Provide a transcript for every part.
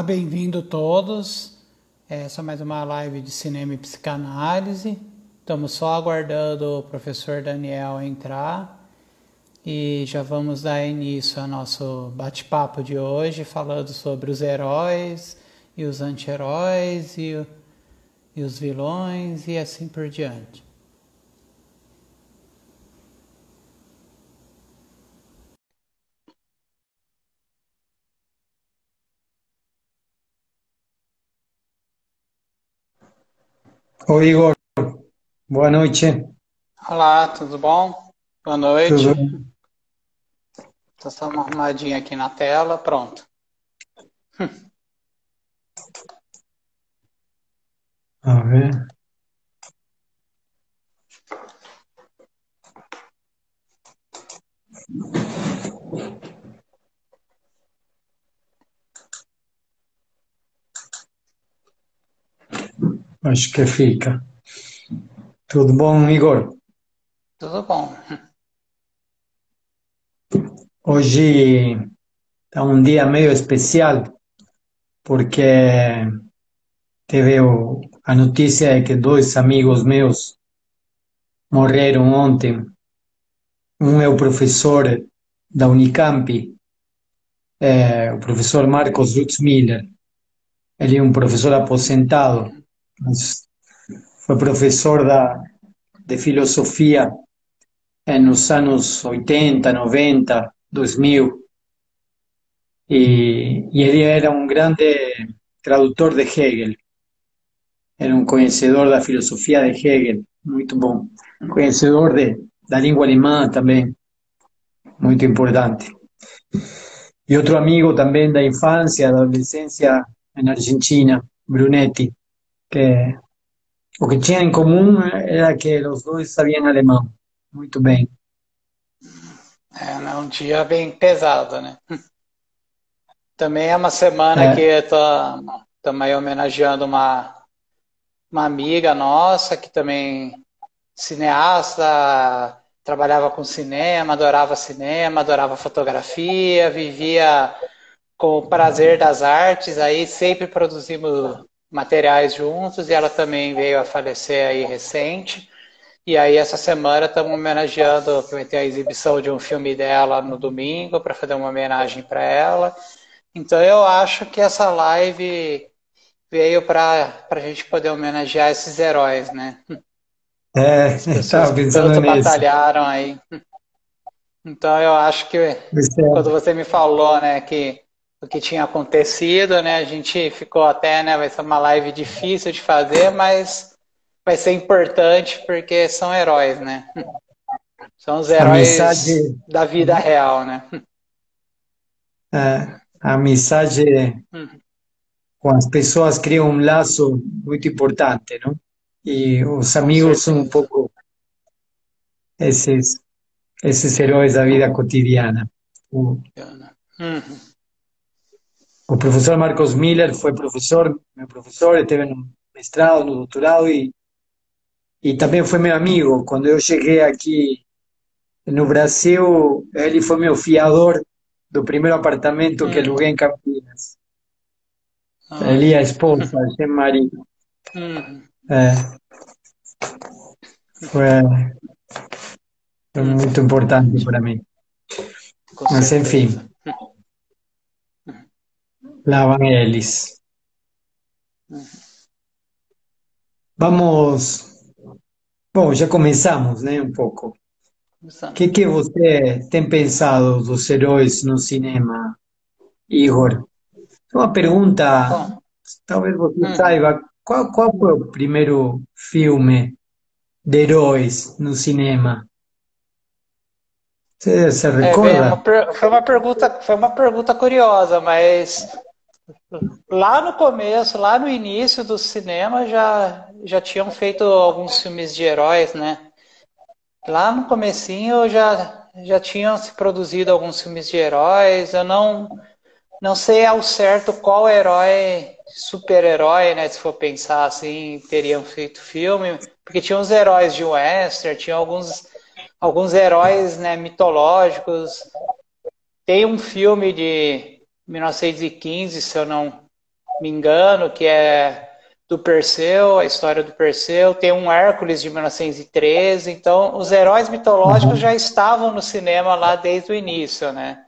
Olá, bem-vindo todos. Essa é mais uma live de cinema e psicanálise. Estamos só aguardando o professor Daniel entrar e já vamos dar início ao nosso bate-papo de hoje, falando sobre os heróis e os anti-heróis e os vilões e assim por diante. Oi, Igor, boa noite. Olá, tudo bom? Boa noite. Tudo? Estou só uma arrumadinha aqui na tela, pronto. A ver. Acho que fica. Tudo bom, Igor? Tudo bom. Hoje é um dia meio especial porque teve a notícia de que dois amigos meus morreram ontem. Um é o professor da Unicamp, o professor Marcos Lutz Miller. Ele é um professor aposentado, mas foi professor de filosofia nos anos 80, 90, 2000, e ele era um grande tradutor de Hegel, era um conhecedor da filosofia de Hegel, muito bom, conhecedor da língua alemã também, muito importante. E outro amigo também da infância, da adolescência na Argentina, Brunetti, que o que tinha em comum era que os dois sabiam alemão, muito bem. É um dia bem pesado, né? Também é uma semana que É, estamos aí homenageando uma amiga nossa que também cineasta, trabalhava com cinema, adorava fotografia, vivia com o prazer das artes, aí sempre produzimos materiais juntos e ela também veio a falecer aí recente. E aí essa semana estamos homenageando, que vai ter a exibição de um filme dela no domingo para fazer uma homenagem para ela. Então eu acho que essa live veio para a gente poder homenagear esses heróis, né? As pessoas estava que pensando tanto nisso. batalharam aí. Então eu acho que quando você me falou, né, que o que tinha acontecido, né, a gente ficou até, né, vai ser uma live difícil de fazer, mas vai ser importante porque são heróis, né? São os A amizade, heróis da vida real, né? a amizade Uhum. com as pessoas cria um laço muito importante, não? E os Com amigos são um certeza. pouco esses, esses heróis da vida cotidiana. O, Uhum. o professor Marcos Miller foi professor, meu professor, ele teve no mestrado, no doutorado e também foi meu amigo. Quando eu cheguei aqui no Brasil, ele foi meu fiador do primeiro apartamento que Uhum. aluguei em Campinas. Ele e Olha. a esposa, Jean-Marie. Uhum. É, foi, foi Uhum. muito importante para mim. Com Mas, certeza. enfim, lá van eles. Vamos. Bom, já começamos, né? Um pouco. O que você tem pensado dos heróis no cinema, Igor? Uma pergunta, Bom, talvez você uhum. saiba, qual foi o primeiro filme de heróis no cinema? Você se Bem, recorda? foi uma pergunta curiosa, mas lá no começo, lá no início do cinema, já tinham feito alguns filmes de heróis, né? Lá no comecinho já tinham se produzido alguns filmes de heróis. Eu não sei ao certo qual herói, super-herói, né? Se for pensar assim, teriam feito filme, porque tinha os heróis de western, tinha alguns heróis, né, mitológicos. Tem um filme de 1915, se eu não me engano, que é do Perseu, a história do Perseu. Tem um Hércules de 1913. Então, os heróis mitológicos Ajá, já estavam no cinema lá desde o início, né?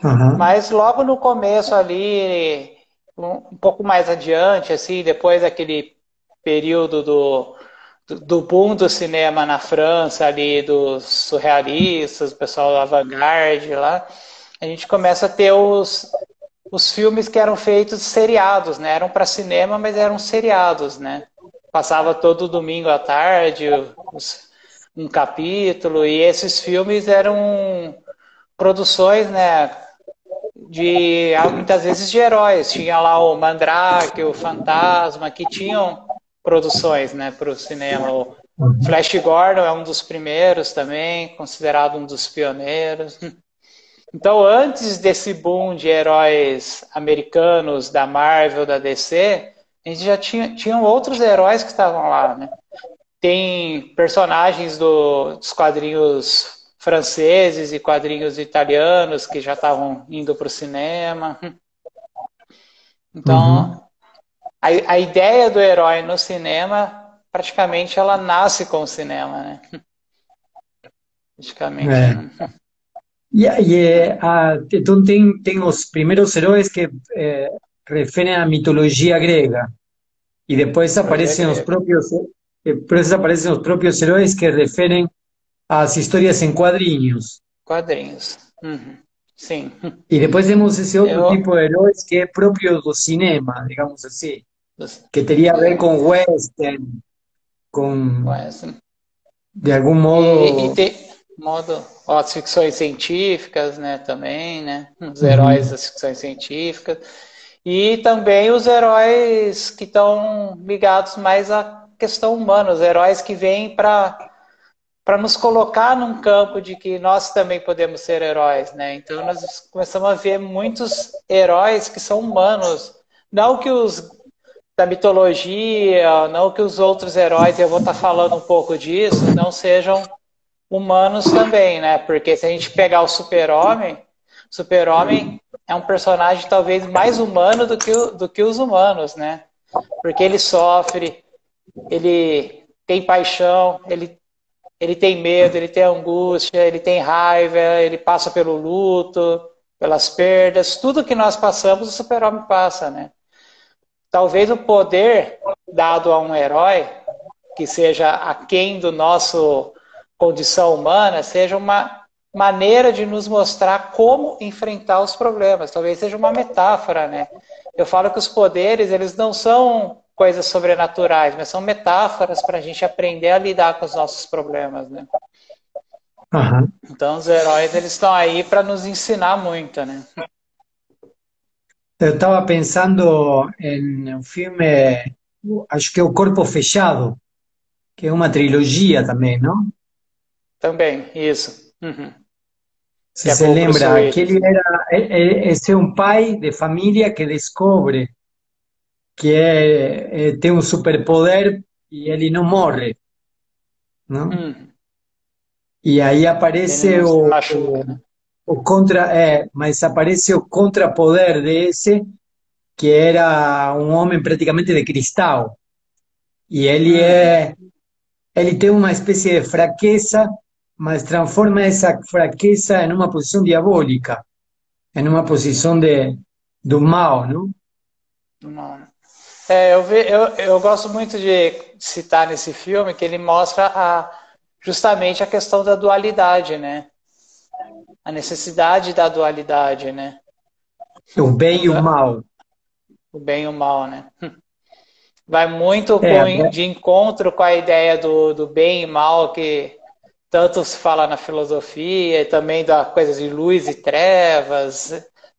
ajá, Mas logo no começo ali, um pouco mais adiante, assim, depois daquele período do boom do cinema na França ali, dos surrealistas, o pessoal da avant-garde lá, a gente começa a ter os filmes que eram feitos seriados, né? Eram para cinema, mas eram seriados, né? Passava todo domingo à tarde um capítulo, e esses filmes eram produções, né? Muitas vezes de heróis. Tinha lá o Mandrake, o Fantasma, que tinham produções, né, para o cinema. O ujú, Flash Gordon é um dos primeiros também, considerado um dos pioneiros. Então, antes desse boom de heróis americanos da Marvel, da DC, a gente já tinham outros heróis que estavam lá, né? Tem personagens dos quadrinhos franceses e quadrinhos italianos que já estavam indo para o cinema. Então, ujú. a ideia do herói no cinema, praticamente ela nasce com o cinema, né? Praticamente. É. Então tem os primeiros heróis que referem à mitologia grega e Mitologia grega. depois aparecem os próprios heróis que referem às histórias em quadrinhos. Quadrinhos. Uhum. Sim. E depois temos esse outro Eu. tipo de heróis que é próprio do cinema, digamos assim, que teria a ver com western, com, Conhece. de algum E modo, tem modo, ó, as ficções científicas, né, também, né, os heróis uhum, das ficções científicas, e também os heróis que estão ligados mais à questão humana, os heróis que vêm para nos colocar num campo de que nós também podemos ser heróis, né? Então nós começamos a ver muitos heróis que são humanos, não que os da mitologia, não que os outros heróis, eu vou estar falando um pouco disso, não sejam humanos também, né? Porque se a gente pegar o Super-Homem é um personagem talvez mais humano do que os humanos, né? Porque ele sofre, ele tem paixão, ele tem medo, ele tem angústia, ele tem raiva, ele passa pelo luto, pelas perdas, tudo que nós passamos, o Super-Homem passa, né? Talvez o poder dado a um herói que seja aquém do nosso condição humana, seja uma maneira de nos mostrar como enfrentar os problemas. Talvez seja uma metáfora, né? Eu falo que os poderes, eles não são coisas sobrenaturais, mas são metáforas para a gente aprender a lidar com os nossos problemas, né? ajá. Então, os heróis, eles estão aí para nos ensinar muito, né? Eu estava pensando em um filme, acho que é O Corpo Fechado, que é uma trilogia também, não? Também, isso. Uhum. Se Que é se com o Bruce lembra, que Willis. ele era, esse é um pai de família que descobre que tem um superpoder e ele não morre, não? Uhum. E aí Ele aparece não se machuca, né? mas aparece o contrapoder desse, que era um homem praticamente de cristal. E Uhum. ele tem uma espécie de fraqueza, mas transforma essa fraqueza em uma posição diabólica, em uma posição do mal, não? Não. Eu gosto muito de citar nesse filme que ele mostra justamente a questão da dualidade, né? A necessidade da dualidade, né? O bem e o mal. O bem e o mal, né? Vai muito É, de encontro com a ideia do bem e mal que tanto se fala na filosofia e também da coisa de luz e trevas.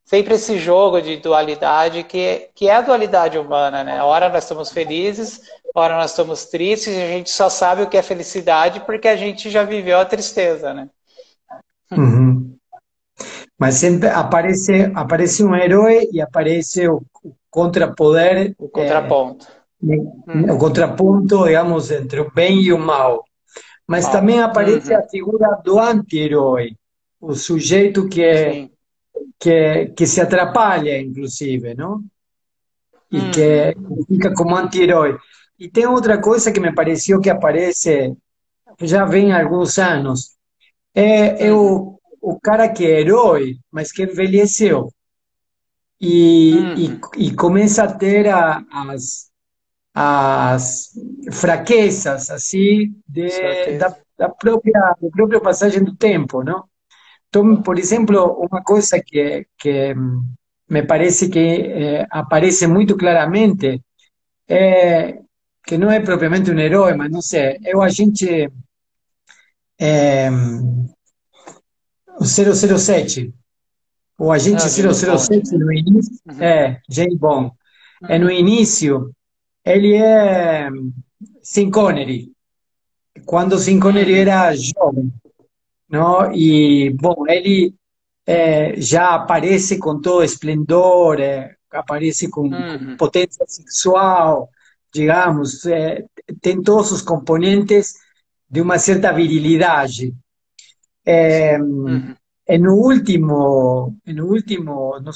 Sempre esse jogo de dualidade que é a dualidade humana, né? Ora nós estamos felizes, ora nós estamos tristes e a gente só sabe o que é felicidade porque a gente já viveu a tristeza, né? uhum. Mas sempre aparece um herói e aparece o contrapoder, O contraponto. o Uhum. contraponto, digamos, entre o bem e o mal. Mas também Mal. aparece a Uhum. figura do anti-herói, o sujeito Sim. que se atrapalha, inclusive, não? y que Uhum. fica como anti-herói. E tem outra coisa que me pareceu que aparece já vem há alguns anos. É Uhum. o cara que é herói, mas que envelheceu. E começa a ter as fraquezas, assim, Certeza. da própria passagem do tempo, não? Então, por exemplo, uma coisa que me parece que aparece muito claramente é que não é propriamente um herói, mas não sei, é o agente é, o 007. O É agente o James Bond, 007 né? no início Uhum. é James Bond. É no Uhum. início, ele é Sean Connery, quando Sean Connery Uhum. era jovem, não? E, bom, ele já aparece com todo esplendor, aparece com Uhum. potência sexual, digamos, tem todos os componentes de uma certa virilidade. É, Uhum. nos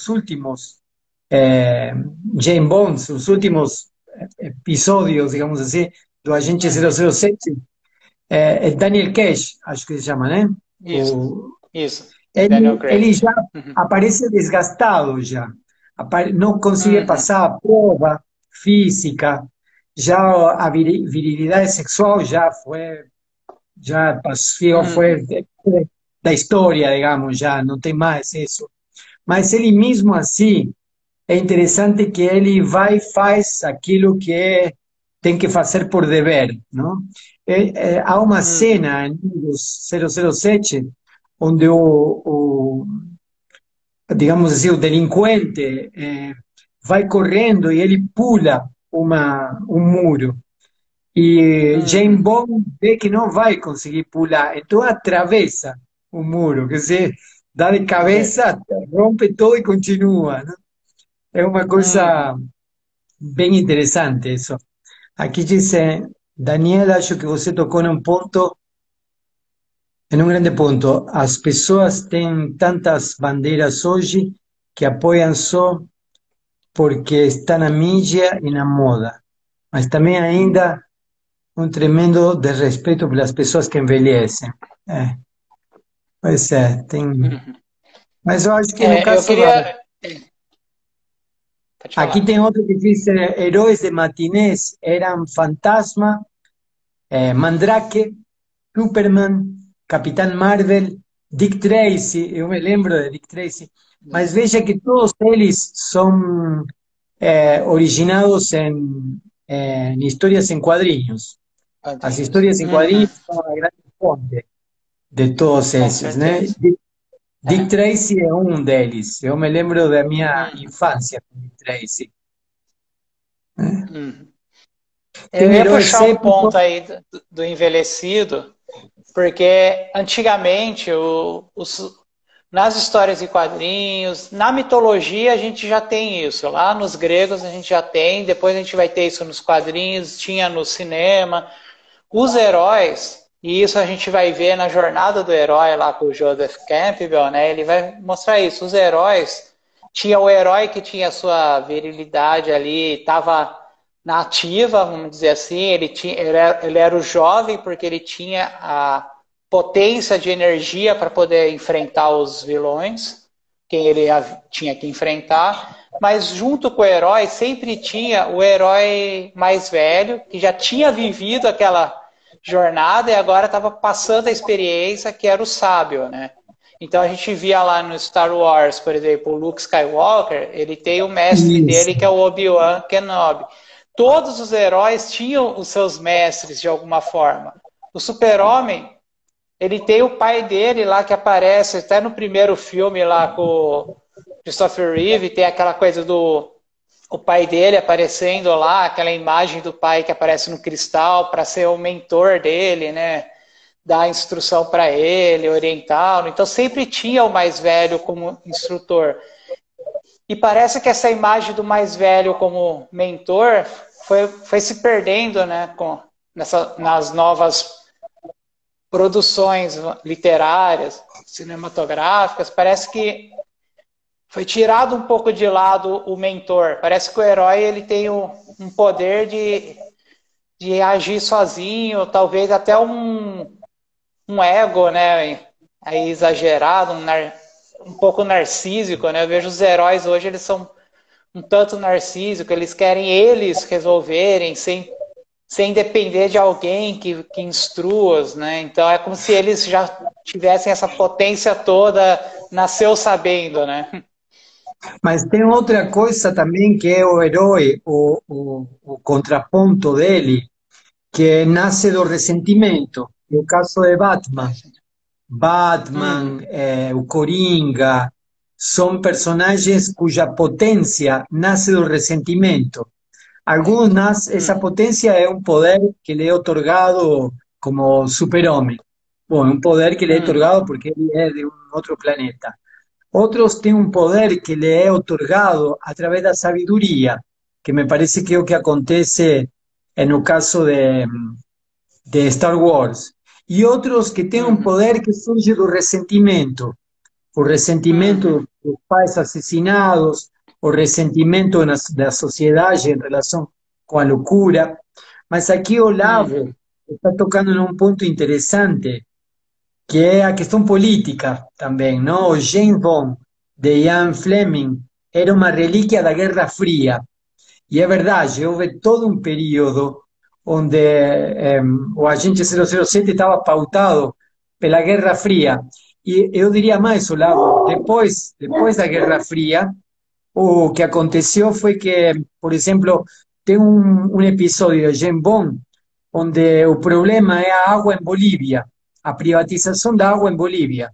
últimos James Bond, os últimos episódios, digamos assim, do Agente Uhum. 007, Daniel Cage, acho que se chama, né? Isso. O, Isso. Daniel ele Craig. já Uhum. aparece desgastado já, não consegue Uhum. passar a prova física, já a virilidade sexual já passou, Uhum. da história, digamos, já não tem mais isso. Mas ele mesmo assim, é interessante que ele vai e faz aquilo que tem que fazer por dever, não? Há uma Uhum. cena em dos 007 onde digamos assim, o delinquente vai correndo e ele pula um muro. E James Uhum. Bond vê que não vai conseguir pular, então atravessa o muro, quer dizer, dá de É. cabeça, rompe todo e continua, né? É uma Uhum. coisa bem interessante isso. Aqui diz, Daniel, acho que você tocou num ponto, em um grande ponto. As pessoas têm tantas bandeiras hoje que apoiam só porque está na mídia e na moda. Mas também ainda um tremendo desrespeito pelas pessoas que envelhecem. É, pois é, tem. Uhum. Mas eu acho que no É, eu caso da. queria. Pode Aqui falar. tem outro que diz: heróis de matinês eram Fantasma, Mandrake, Superman, Capitán Marvel, Dick Tracy, eu me lembro de Dick Tracy, mas veja que todos eles são originados em histórias em quadrinhos. As Quadrinhos. histórias em Uhum. quadrinhos são a grande fonte de todos Com esses, né? certeza. Dick É. Tracy é um deles. Eu me lembro da minha Uhum. infância com Dick Tracy, né? Uhum. Eu Tem ia heróis puxar um ponto épicos. aí do envelhecido, porque antigamente nas histórias e quadrinhos, na mitologia a gente já tem isso. Lá nos gregos a gente já tem, depois a gente vai ter isso nos quadrinhos, tinha no cinema. Os heróis, e isso a gente vai ver na jornada do herói lá com o Joseph Campbell, né? Ele vai mostrar isso. Os heróis, tinha o herói que tinha a sua virilidade ali, estava na ativa, vamos dizer assim, ele era o jovem porque ele tinha a potência de energia para poder enfrentar os vilões, quem ele tinha que enfrentar, mas junto com o herói sempre tinha o herói mais velho, que já tinha vivido aquela jornada e agora estava passando a experiência, que era o sábio, né? Então a gente via lá no Star Wars, por exemplo, o Luke Skywalker, ele tem o mestre Isso. dele que é o Obi-Wan Kenobi. Todos os heróis tinham os seus mestres de alguma forma. O Super-Homem, ele tem o pai dele lá que aparece até no primeiro filme lá com o Christopher Reeve, tem aquela coisa do o pai dele aparecendo lá, aquela imagem do pai que aparece no cristal para ser o mentor dele, né? Dar instrução para ele, orientá-lo. Então sempre tinha o mais velho como instrutor. E parece que essa imagem do mais velho como mentor foi se perdendo, né? Nas novas produções literárias, cinematográficas. Parece que foi tirado um pouco de lado o mentor. Parece que o herói ele tem um poder de agir sozinho, talvez até um ego, né? Aí exagerado, um pouco narcísico, né? Eu vejo os heróis hoje, eles são um tanto narcísicos, eles querem eles resolverem sem depender de alguém que instrua-os, né? Então é como se eles já tivessem essa potência toda, nasceu sabendo, né? Mas tem outra coisa também que é o herói, o contraponto dele, que nasce do ressentimento. No caso de Batman. Batman, Uhum, o Coringa, são personagens cuja potência nasce do ressentimento. Algunas, esa uhum, potencia es un poder que le he otorgado como superhombre. Bueno, un poder que le he uhum, otorgado porque él es de un otro planeta. Otros tienen un poder que le he otorgado a través de la sabiduría, que me parece que es lo que acontece en el caso de Star Wars. Y otros que tienen un uhum, poder que surge del resentimiento, o ressentimento uhum, dos pais assassinados, o ressentimento da sociedade em relação com a loucura. Mas aqui Olavo uhum, está tocando num ponto interessante, que é a questão política também, não? O James Bond, de Ian Fleming, era uma relíquia da Guerra Fria. E é verdade, houve todo um período onde o agente 007 estava pautado pela Guerra Fria. E eu diria mais, Olavo, depois da Guerra Fria, o que aconteceu foi que, por exemplo, tem um episódio de James Bond onde o problema é a água em Bolívia, a privatização da água em Bolívia.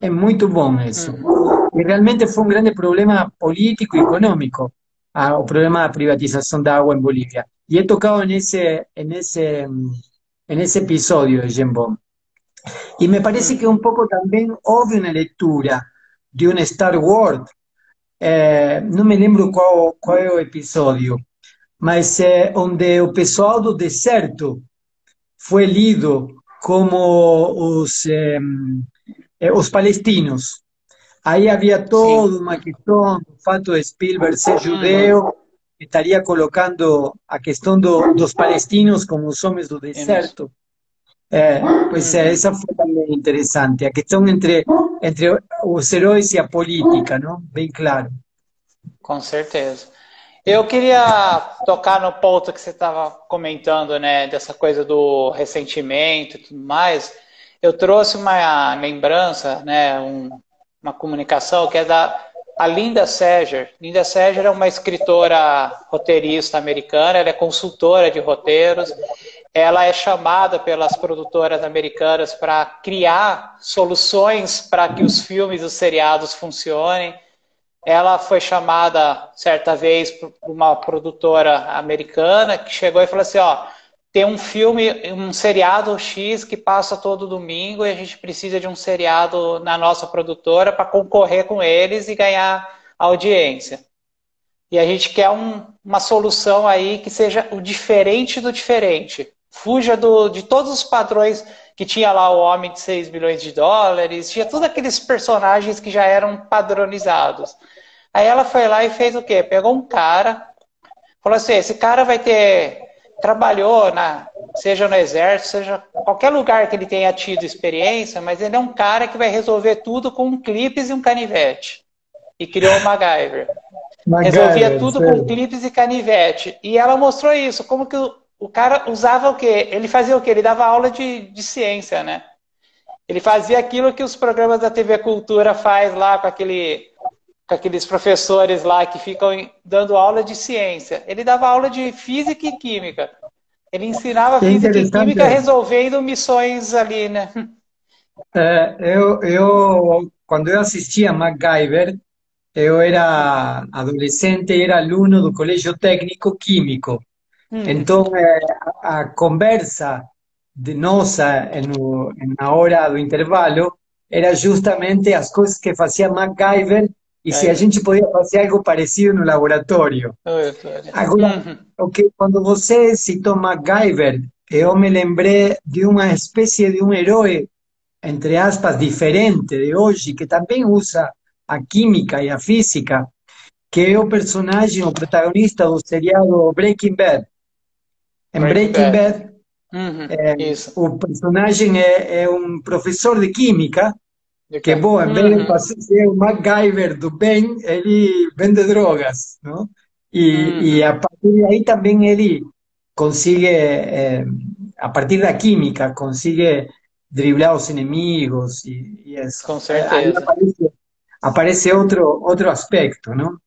É muito bom isso. uhum. E realmente foi um grande problema político e econômico, o problema da privatização da água em Bolívia. E é tocado nesse episódio de James Bond. E me parece que Uhum. um pouco também houve uma leitura de um Star Wars, não me lembro qual é o episódio, mas onde o pessoal do deserto foi lido como os palestinos. Aí havia Sim. toda uma questão do fato de Spielberg ser Uhum. judeu, estaria colocando a questão dos palestinos como os homens do Isso. deserto. Pois Uhum. essa foi também interessante, a questão entre os heróis e a política, não? Bem claro. Com certeza. Eu queria tocar no ponto que você estava comentando, né, dessa coisa do ressentimento e tudo mais. Eu trouxe uma lembrança, né, uma comunicação que é da a Linda Sager. Linda Sager é uma escritora roteirista americana, ela é consultora de roteiros. Ela é chamada pelas produtoras americanas para criar soluções para que os filmes e os seriados funcionem. Ela foi chamada certa vez por uma produtora americana que chegou e falou assim, ó, tem um filme, um seriado X que passa todo domingo e a gente precisa de um seriado na nossa produtora para concorrer com eles e ganhar audiência. E a gente quer uma solução aí que seja o diferente do diferente. Fuja de todos os padrões que tinha lá o Homem de 6 bilhões de dólares, tinha todos aqueles personagens que já eram padronizados. Aí ela foi lá e fez o quê? Pegou um cara, falou assim, esse cara vai ter, trabalhou, seja no exército, seja qualquer lugar que ele tenha tido experiência, mas ele é um cara que vai resolver tudo com um clipes e um canivete. E criou o MacGyver. Resolvia MacGyver, tudo com sério. clipes e canivete. E ela mostrou isso, como que o cara usava o quê? Ele fazia o quê? Ele dava aula de ciência, né? Ele fazia aquilo que os programas da TV Cultura faz lá com aqueles professores lá que ficam dando aula de ciência. Ele dava aula de física e química. Ele ensinava É física e interessante. química resolvendo missões ali, né? Quando eu assistia MacGyver, eu era adolescente e era aluno do Colégio Técnico Químico. Uhum. Então, a conversa de nossa na hora do intervalo era justamente as coisas que fazia MacGyver e se a Aí, gente podia fazer algo parecido no laboratório. Agora, uhum. quando você citou MacGyver, eu me lembrei de uma espécie de um herói, entre aspas, diferente de hoje, que também usa a química e a física, que é o personagem, o protagonista do seriado Breaking Bad. Em Breaking Breaking Bad. Bad, Uhum, isso. o personagem é um professor de química De que, cá. bom, em vez de Uhum, ser o MacGyver do bem, ele vende drogas, não? E uhum, a partir de aí também ele consigue, a partir da química, consigue driblar os inimigos e isso. com Aí certeza. aparece outro aspecto, não?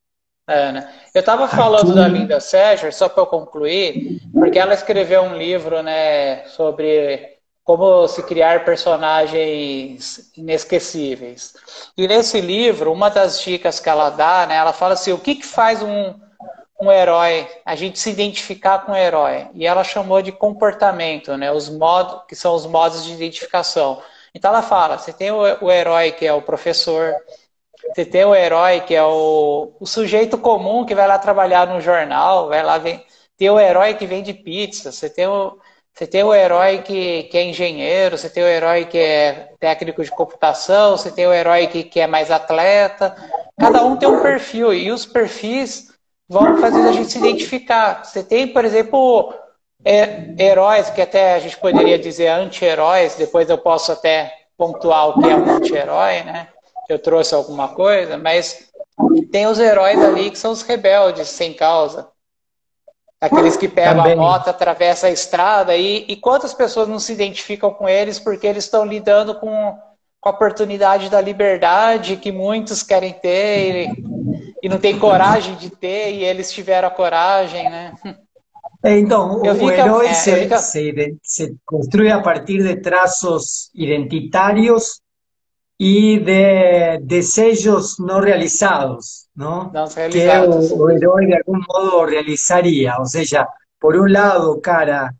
É, né? Eu estava falando da Aqui, Linda Sager, só para eu concluir, porque ela escreveu um livro, né, sobre como se criar personagens inesquecíveis. E nesse livro, uma das dicas que ela dá, né, ela fala assim, o que faz um herói, a gente se identificar com o herói? E ela chamou de comportamento, né, os modos, que são os modos de identificação. Então ela fala, você tem o herói que é o professor, você tem o herói, que é o sujeito comum que vai lá trabalhar no jornal, vai lá, tem o herói que vende pizza, você tem o herói que é engenheiro, você tem o herói que é técnico de computação, você tem o herói que é mais atleta. Cada um tem um perfil, e os perfis vão fazer a gente se identificar. Você tem, por exemplo, heróis, que até a gente poderia dizer anti-heróis, depois eu posso até pontuar o que é um anti-herói, né? Eu trouxe alguma coisa, mas tem os heróis ali que são os rebeldes, sem causa. Aqueles que pegam a também. moto, atravessam a estrada, e quantas pessoas não se identificam com eles porque eles estão lidando com a oportunidade da liberdade que muitos querem ter e não tem coragem de ter, e eles tiveram a coragem, né? Então, Eu o vi que, herói eu vi que se construye a partir de trazos identitarios y de desejos no realizados, ¿no? não, Que realizados. o herói de algún modo realizaría. O sea, por un lado, cara,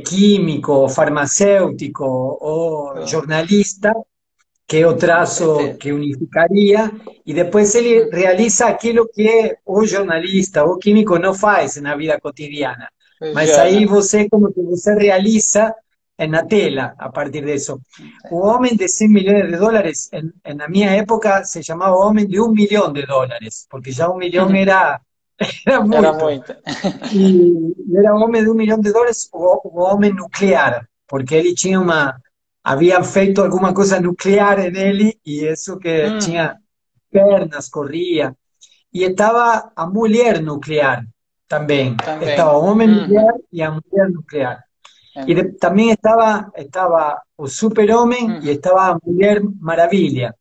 químico, farmacéutico o jornalista, que é o Com traço certeza. que unificaria, e depois ele realiza aquilo que o jornalista ou químico não faz na vida cotidiana. Mas aí Jana. você, como que você realiza na tela a partir disso. O homem de 100 milhões de dólares, na minha época, se chamava homem de 1 milhão de dólares, porque já 1 milhão era Era muito. muito. E era um homem de 1 milhão de dólares, o homem nuclear, porque ele tinha uma. Habían feito alguma coisa nuclear nele e isso que tinha pernas, corria. E estava a mulher nuclear também. Estava Também. o homem nuclear e a mulher nuclear. E É. também estava o super-homem e estava a Mulher Maravilha,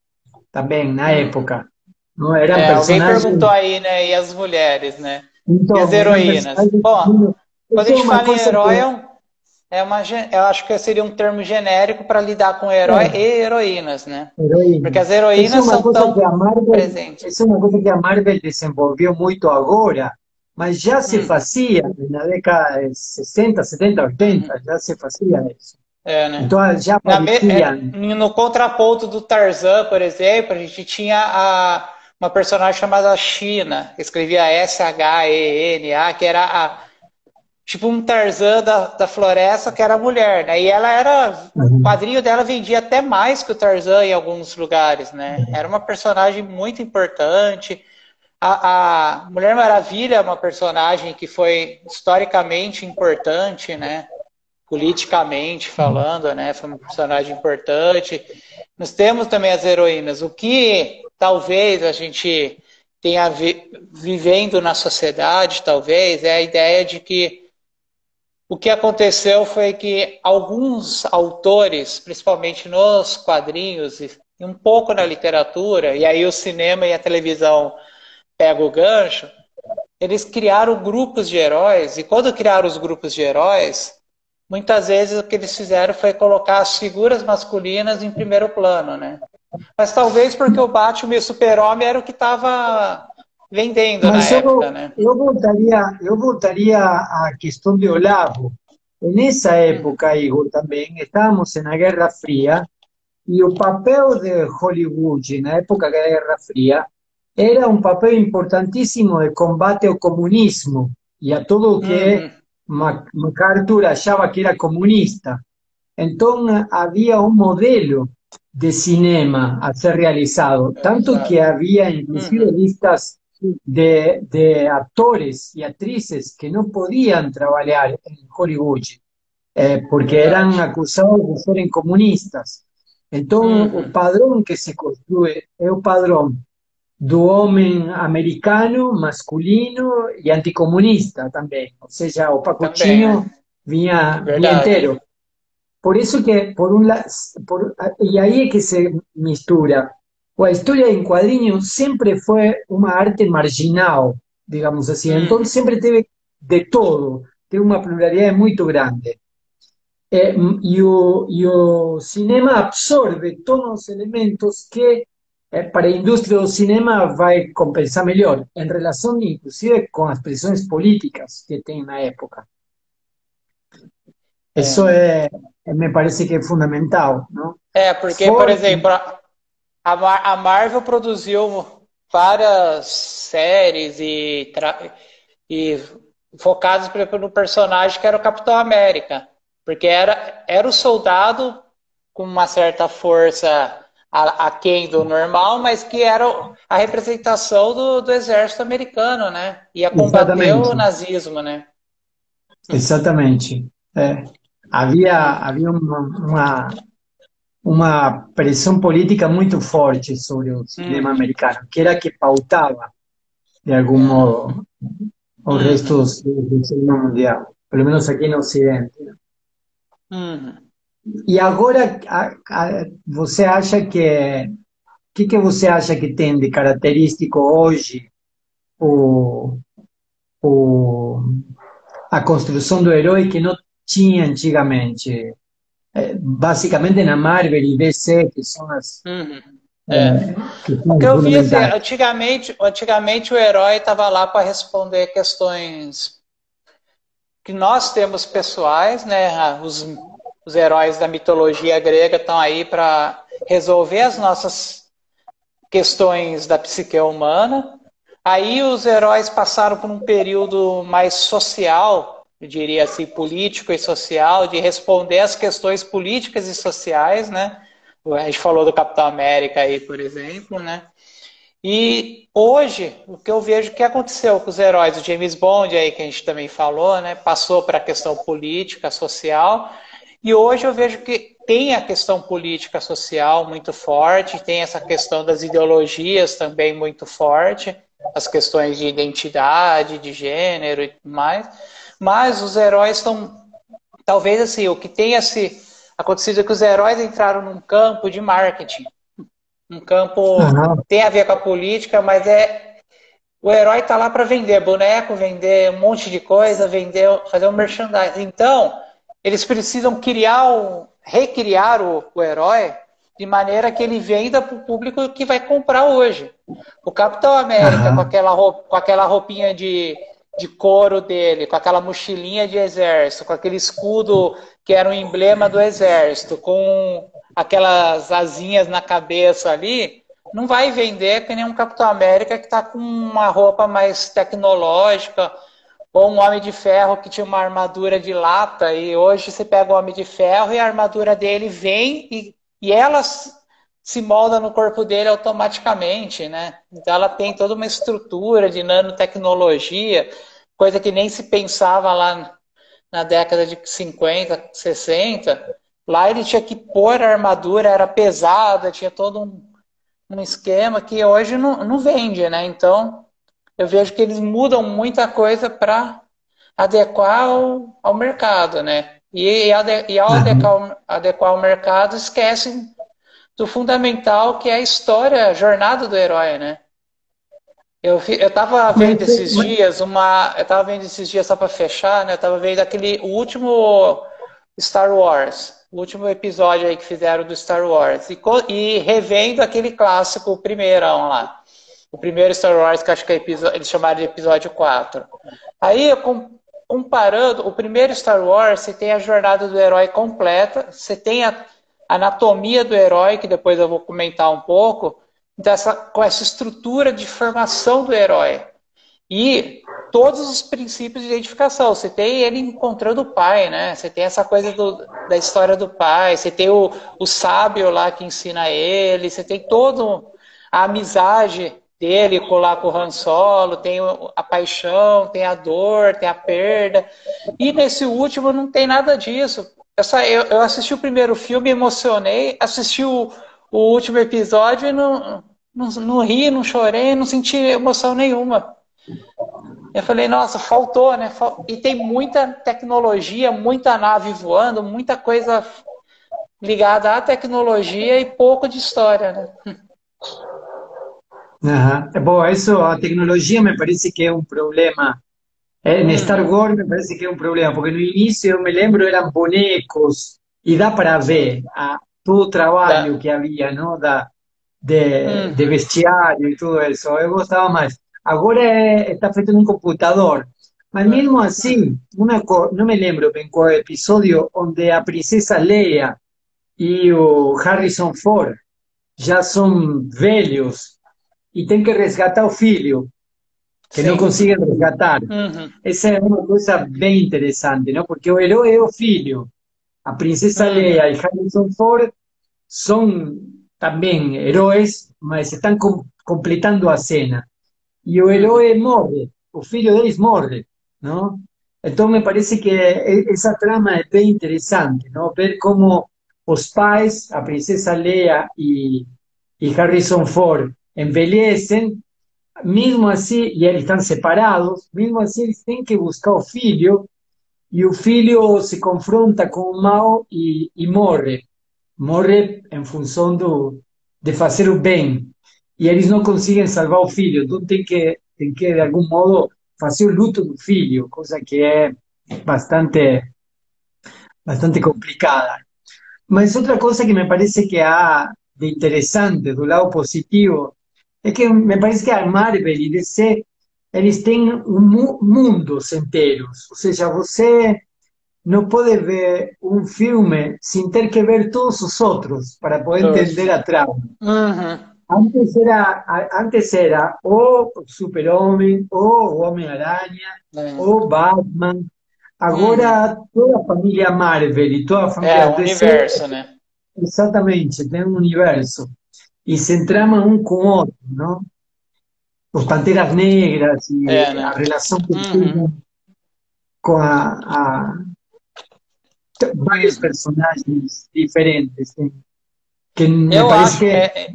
também, na época. Não eram Alguém perguntou personagens. aí, né? E as mulheres, né? E as Então, eram heroínas? personagens. Bom, quando a Isso é gente uma fala em coisa que. herói, eu acho que seria um termo genérico para lidar com herói e É, heroínas, né? Porque heroína. as Isso é heroínas uma são coisa que tão a Marvel, presentes. isso é uma coisa que a Marvel desenvolveu muito agora, mas já se Hum, fazia na década de 60, 70, uhum. 80, já se fazia isso. É, né? Então já apareciam. No contraponto do Tarzan, por exemplo, a gente tinha uma personagem chamada China, que escrevia Shena, que era tipo um Tarzan da floresta, que era mulher, né? E ela era. O Uhum. quadrinho dela vendia até mais que o Tarzan em alguns lugares, né? Era uma personagem muito importante. A Mulher Maravilha é uma personagem que foi historicamente importante, né? Politicamente falando, né? Foi uma personagem importante. Nós temos também as heroínas. O que talvez a gente tenha vivendo na sociedade, talvez, é a ideia de que o que aconteceu foi que alguns autores, principalmente nos quadrinhos e um pouco na literatura, e aí o cinema e a televisão pegam o gancho, eles criaram grupos de heróis, e quando criaram os grupos de heróis, muitas vezes o que eles fizeram foi colocar as figuras masculinas em primeiro plano, né? Mas talvez porque o Batman e o Super-Homem era o que estava vendendo na Mas época, né? eu voltaria à questão de Olavo. Nessa Uhum, época, Igor, também estávamos na Guerra Fria e o papel de Hollywood na época da Guerra Fria era um papel importantíssimo de combate ao comunismo e a tudo o que uhum, MacArthur achava que era comunista. Então havia um modelo de cinema a ser realizado, tanto que había inclusive Uhum. listas de actores y actrices que no podían trabajar en Hollywood porque eran Verdade. acusados de serem comunistas. Então, o Uhum. padrão que se construi é o padrão do homem americano, masculino e anticomunista também. Ou seja, o Também, né? pacotinho vinha Verdade. inteiro. Por isso que, por um lado, e aí é que se mistura. A história em quadrinhos sempre foi uma arte marginal, digamos assim. Então, Uhum. sempre teve de todo. Tem uma pluralidade muito grande. E o cinema absorve todos os elementos que para a indústria do cinema vai compensar melhor, em relação inclusive com as pressões políticas que tem na época. Isso É. me parece que é fundamental, não? É, porque, por For, exemplo, a Marvel produziu várias séries e focadas, por exemplo, no personagem que era o Capitão América. Porque era o soldado com uma certa força aquém do normal, mas que era a representação do exército americano, né? Ia combater o exatamente, nazismo, né? exatamente. É. Havia uma pressão política muito forte sobre o cinema Uhum, americano, que era que pautava de algum modo o resto uhum, do cinema mundial, pelo menos aqui no Ocidente. uhum. E agora, você acha que você acha que tem de característico hoje o, o, a construção do herói que não tinha antigamente? Basicamente na Marvel e DC, que são Uhum. É. que O são que as eu vi assim, fundamentais. antigamente o herói estava lá para responder questões que nós temos pessoais, né? Os heróis da mitologia grega estão aí para resolver as nossas questões da psique humana. Aí os heróis passaram por um período mais social, eu diria assim, político e social, de responder às questões políticas e sociais, né? A gente falou do Capitão América aí, por exemplo, né? E hoje, o que eu vejo que aconteceu com os heróis, o James Bond aí que a gente também falou, né, passou para a questão política, social, e hoje eu vejo que tem a questão política, social muito forte, tem essa questão das ideologias também muito forte, as questões de identidade, de gênero e tudo mais, mas os heróis estão, talvez assim, o que tenha se acontecido é que os heróis entraram num campo de marketing, um campo Aham, tem a ver com a política, mas o herói está lá para vender boneco, vender um monte de coisa, vender, fazer um merchandising. Então, eles precisam recriar o herói de maneira que ele venda para o público que vai comprar hoje. O Capitão América aham, com aquela roupinha de couro dele, com aquela mochilinha de exército, com aquele escudo que era um emblema do exército, com aquelas asinhas na cabeça ali, não vai vender que nem um Capitão América que está com uma roupa mais tecnológica, ou um Homem de Ferro que tinha uma armadura de lata, e hoje você pega o Homem de Ferro e a armadura dele vem e ela se molda no corpo dele automaticamente, né? Então ela tem toda uma estrutura de nanotecnologia, coisa que nem se pensava lá na década de 50, 60. Lá ele tinha que pôr a armadura, era pesada, tinha todo um esquema que hoje não vende, né? Então eu vejo que eles mudam muita coisa para adequar ao mercado, né? E ao aham. adequar o mercado, esquecem do fundamental que é a história, a jornada do herói, né? Eu tava Mas, vendo esses dias eu tava vendo esses dias só para fechar, né? Eu tava vendo o último Star Wars, o último episódio aí que fizeram do Star Wars e revendo aquele clássico, o primeirão lá. O primeiro Star Wars, que acho que eles chamaram de episódio 4. Aí, comparando, o primeiro Star Wars, você tem a jornada do herói completa, você tem a anatomia do herói, que depois eu vou comentar um pouco, então com essa estrutura de formação do herói. E todos os princípios de identificação. Você tem ele encontrando o pai, né? Você tem essa coisa da história do pai, você tem o sábio lá que ensina ele, você tem toda a amizade dele lá com o Han Solo, tem a paixão, tem a dor, tem a perda. E nesse último não tem nada disso. Eu assisti o primeiro filme, emocionei, assisti o último episódio e não ri, não chorei, não senti emoção nenhuma. Eu falei, nossa, faltou, né? E tem muita tecnologia, muita nave voando, muita coisa ligada à tecnologia e pouco de história, né? Ajá. Bueno, eso, a tecnología me parece que es un problema. En Star Uhum. Wars me parece que es un problema, porque en el inicio, me lembro, eran bonecos, y da para ver todo o trabalho Da. que había, ¿no? De Uhum. bestiário y todo eso. Eu gostava mais. Agora está feito en un computador. Mas mesmo assim, não me lembro bem qual é o episódio onde a princesa Leia e o Harrison Ford já são velhos e tem que resgatar o filho, que não Sim. conseguem resgatar. Uhum. Essa é uma coisa bem interessante, não? Porque o herói é o filho. A princesa Leia Uhum. e Harrison Ford são também heróis, mas estão completando a cena. E o Uhum. herói morre, o filho deles morre, não? Então me parece que essa trama é bem interessante, não? Ver como os pais, a princesa Leia e Harrison Ford, envelhecem, mesmo assim, e eles estão separados, mesmo assim eles têm que buscar o filho, e o filho se confronta com o mal e morre. Morre em função de fazer o bem. E eles não conseguem salvar o filho, então tem que de algum modo, fazer o luto do filho, coisa que é bastante, bastante complicada. Mas outra coisa que me parece que há de interessante do lado positivo é que me parece que a Marvel e DC eles têm mundos inteiros. Ou seja, você não pode ver um filme sem ter que ver todos os outros para poder entender a trama. Uhum. Antes era o Super-Homem, o Homem-Aranha, É. o Batman. Uhum. Agora, toda a família Marvel e toda a É, família o DC, universo, né? exatamente, tem um universo. E se entrama um com o outro, não? Os Panteras Negras É, e a né? relação que Uhum. tem com vários Uhum. personagens diferentes, que me Eu parece acho, que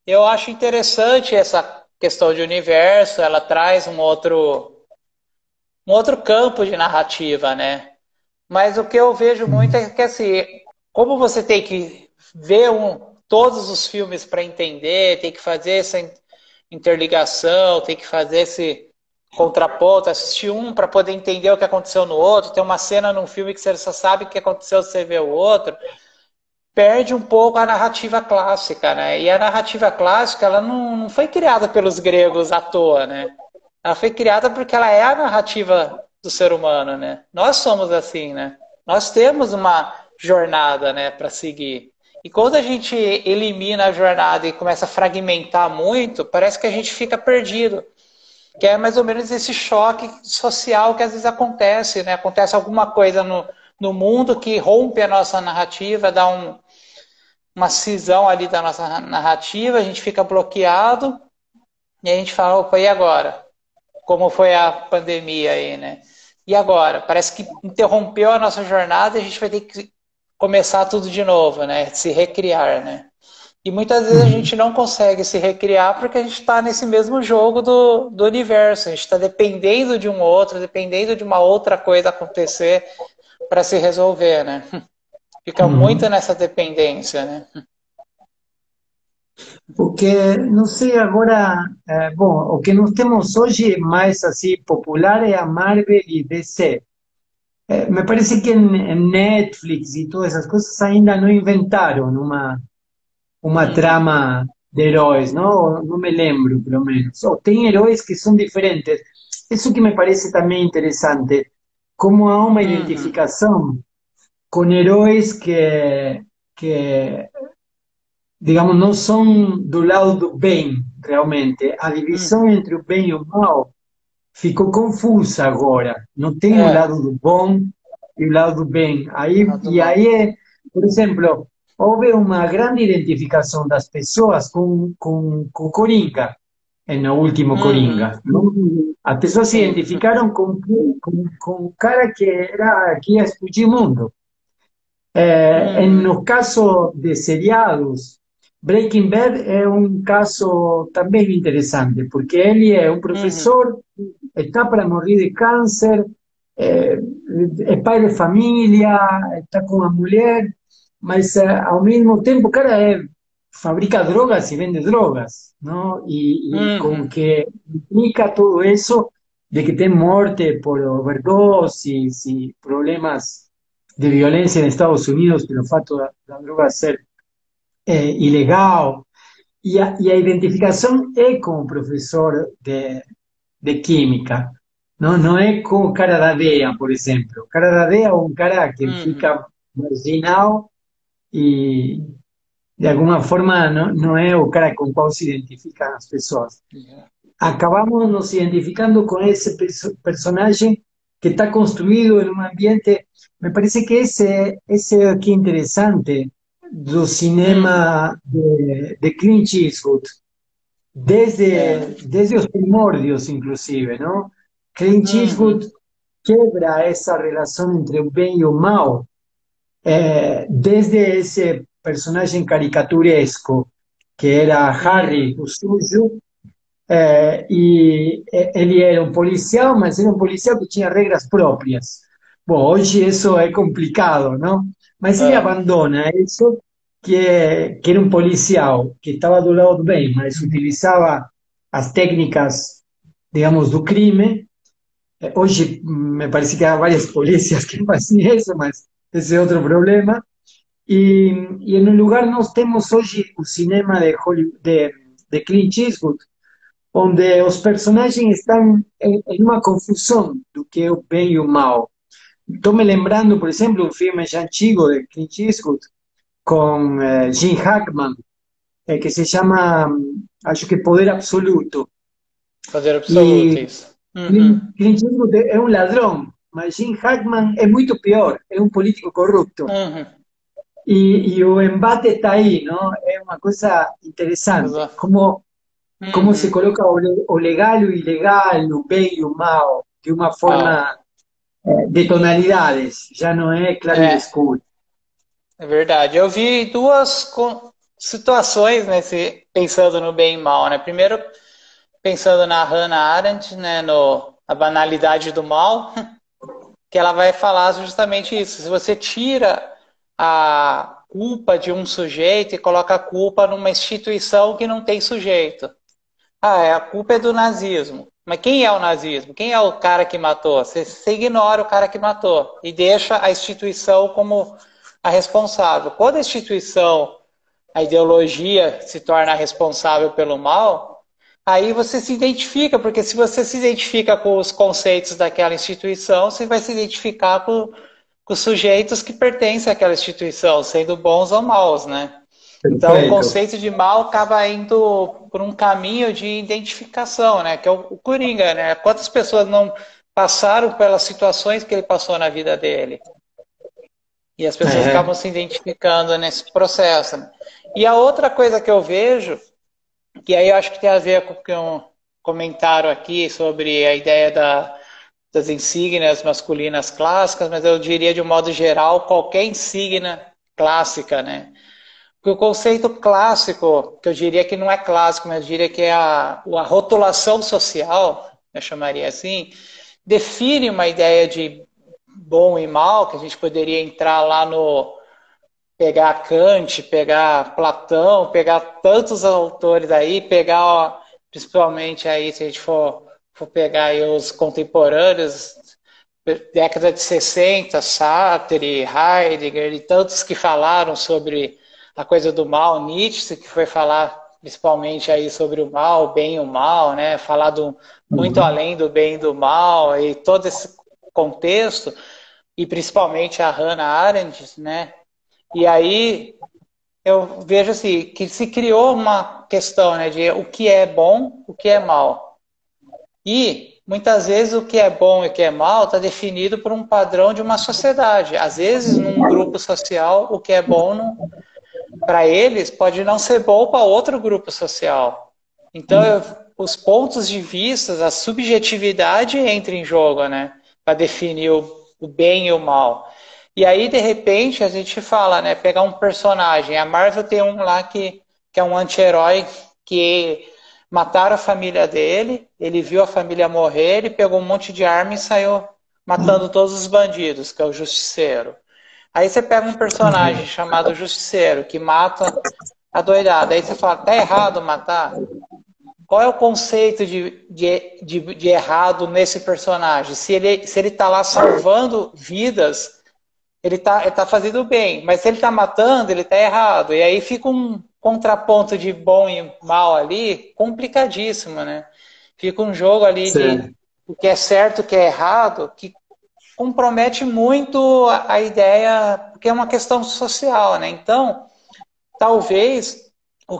eu acho interessante essa questão de universo, ela traz um outro campo de narrativa, né? Mas o que eu vejo muito é que, assim, como você tem que ver todos os filmes para entender, tem que fazer essa interligação, tem que fazer esse contraponto, assistir um para poder entender o que aconteceu no outro, tem uma cena num filme que você só sabe o que aconteceu se você vê o outro, perde um pouco a narrativa clássica, né? E a narrativa clássica, ela não foi criada pelos gregos à toa, né? Ela foi criada porque ela é a narrativa do ser humano, né? Nós somos assim, né? Nós temos uma jornada, né, para seguir. E quando a gente elimina a jornada e começa a fragmentar muito, parece que a gente fica perdido. Que é mais ou menos esse choque social que às vezes acontece, né? Acontece alguma coisa no mundo que rompe a nossa narrativa, dá uma cisão ali da nossa narrativa, a gente fica bloqueado e a gente fala, opa, e agora? Como foi a pandemia aí, né? E agora? Parece que interrompeu a nossa jornada e a gente vai ter que começar tudo de novo, né? Se recriar, né? E muitas vezes a gente não consegue se recriar porque a gente está nesse mesmo jogo do universo. A gente está dependendo de um outro, dependendo de uma outra coisa acontecer para se resolver, né? Fica muito nessa dependência, né? porque, não sei, agora, bom, o que nós temos hoje mais assim popular é a Marvel e DC. Me parece que em Netflix e todas essas coisas ainda não inventaram uma Uhum. trama de heróis, não? Não me lembro, pelo menos. Ou tem heróis que são diferentes. Isso que me parece também interessante, como há uma Uhum. identificação com heróis que digamos, não são do lado do bem, realmente. A divisão entre o bem e o mal ficou confusa agora. Não tem o É, lado do bom e o lado do bem. lá do E mal. aí, por exemplo, houve uma grande identificação das pessoas com Coringa, no último Uhum, Coringa. Não? As pessoas se sim. identificaram com o cara que ia explodir o mundo. Uhum, No caso de seriados, Breaking Bad é um caso também interessante, porque ele é um uhum, professor, está para morrer de câncer, é, é pai de família, está com a mulher, mas ao mesmo tempo o cara fabrica drogas e vende drogas, não? E com uhum. que implica todo isso de que tem morte por overdoses e problemas de violência en Estados Unidos pelo fato da droga ser ilegal. E a identificação é com o professor de química, não é com o cara da DEA, por exemplo. O cara da DEA é um cara que Uhum. fica marginal e, de alguma forma, não é o cara com o qual se identificam as pessoas. Yeah. Acabamos nos identificando con ese personaje que está construido en un ambiente. Me parece que ese aquí interesante do Uhum. cinema de Clint Eastwood, É. desde los primordios inclusive, ¿no? Clint Uhum. Eastwood quebra esa relación entre el bien y el mal, desde ese personaje caricaturesco que era Uhum. Harry, o sujo, ele era um policial, mas era um policial que tinha regras próprias. Bom, hoje isso é complicado, não? Mas ele É. abandona isso, que era um policial que estava do lado do bem, mas utilizava as técnicas, digamos, do crime. Hoje me parece que há várias polícias que fazem isso, mas esse é outro problema. E no lugar nós temos hoje o cinema de, Hollywood, de Clint Eastwood, onde os personagens estão em uma confusão do que é o bem e o mal. Estou me lembrando, por exemplo, um filme já antigo de Clint Eastwood com Gene Hackman, que se chama, acho que Poder Absoluto. Poder absoluto, E isso. Uhum. Clint Eastwood é um ladrão, mas Gene Hackman é muito pior, é um político corrupto. Uhum. E o embate está aí, não? É uma coisa interessante, Exato. como se Uhum. coloca o legal e o ilegal, o bem e o mal, de uma Ah, forma de tonalidades, já não é claro e é, escuro. é verdade. Eu vi duas situações nesse, pensando no bem e mal, né? Primeiro, pensando na Hannah Arendt, né, no A Banalidade do Mal, que ela vai falar justamente isso. Se você tira a culpa de um sujeito e coloca a culpa numa instituição que não tem sujeito. Ah, a culpa é do nazismo. Mas quem é o nazismo? Quem é o cara que matou? Você ignora o cara que matou e deixa a instituição como a responsável. Quando a instituição, a ideologia se torna responsável pelo mal, aí você se identifica, porque se você se identifica com os conceitos daquela instituição, você vai se identificar com os sujeitos que pertencem àquela instituição, sendo bons ou maus, né? Então, o Perfeito. conceito de mal acaba indo por um caminho de identificação, né? Que é o Coringa, né? Quantas pessoas não passaram pelas situações que ele passou na vida dele? E as pessoas acabam Uhum. se identificando nesse processo, né? E a outra coisa que eu vejo, que aí eu acho que tem a ver com o que um comentaram aqui sobre a ideia das insígnias masculinas clássicas, mas eu diria de um modo geral qualquer insígnia clássica, né? Porque o conceito clássico, que eu diria que não é clássico, mas eu diria que é a rotulação social, eu chamaria assim, define uma ideia de bom e mal, que a gente poderia entrar lá no pegar Kant, pegar Platão, pegar tantos autores aí, pegar principalmente aí, se a gente for pegar aí os contemporâneos, década de 60, Sartre, Heidegger e tantos que falaram sobre a coisa do mal, Nietzsche, que foi falar principalmente aí sobre o mal, o bem e o mal, né? Falar muito Uhum. além do bem e do mal e todo esse contexto, e principalmente a Hannah Arendt, né? E aí eu vejo assim, que se criou questão, né, de o que é bom, o que é mal. E muitas vezes o que é bom e o que é mal está definido por um padrão de uma sociedade. Às vezes, num grupo social, o que é bom para eles pode não ser bom para outro grupo social. Então, os pontos de vista, a subjetividade entra em jogo, né, para definir o bem e o mal. E aí, de repente, a gente fala, né, pegar um personagem. A Marvel tem um lá que é um anti-herói que mataram a família dele, ele viu a família morrer, ele pegou um monte de arma e saiu matando todos os bandidos, que é o Justiceiro. Aí você pega um personagem chamado Justiceiro, que mata a doidada. Aí você fala, tá errado matar? Qual é o conceito de errado nesse personagem? Se ele tá lá salvando vidas, ele tá fazendo bem. Mas se ele tá matando, ele tá errado. E aí fica um contraponto de bom e mal ali, complicadíssimo, né? Fica um jogo ali de o que é certo, o que é errado, que compromete muito a ideia, porque é uma questão social, né? Então, talvez